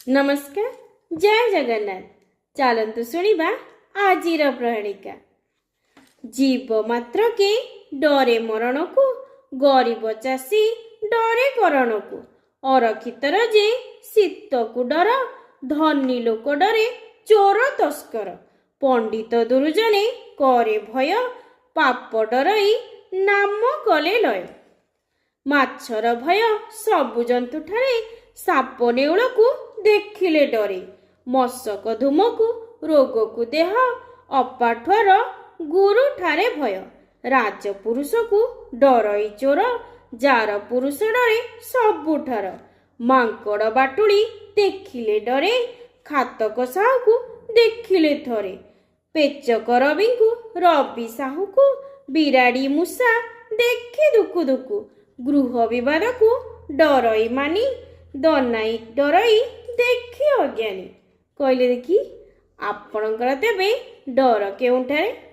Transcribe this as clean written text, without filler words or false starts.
नमस्कार जय जगन्नाथ। चलतु शुणा आजिर प्रहेलिका। जीव मात्र के डरे मरण को, गरीब चाषी डरे करण को। अरक्षितर जे शीत को डर, धनी लोक डरे चोर तस्कर। पंडित दुर्जने करे भय, पाप डरई नाम कले लय। माछर भय सबु जंतु ठारे, साप नेउल को देखिले डरे। मशक धूम को, रोग को देह, अपाठुआर गुरु ठारे भय। राजपुरुष को डरई चोर, जार पुरुष डरे सबुठार। मांकड़ बाटुड़ी देखिले डरे, खातक साहू को देखिले थरे। पेचक रवि को, रवि साहू को, बिराड़ी मूषा देखी दुकु दुकु। गृह विवाद को डरई मानी, दनाई डरई देखी अज्ञानी। कहले देखी आपणकर तेबे डर केउठारे?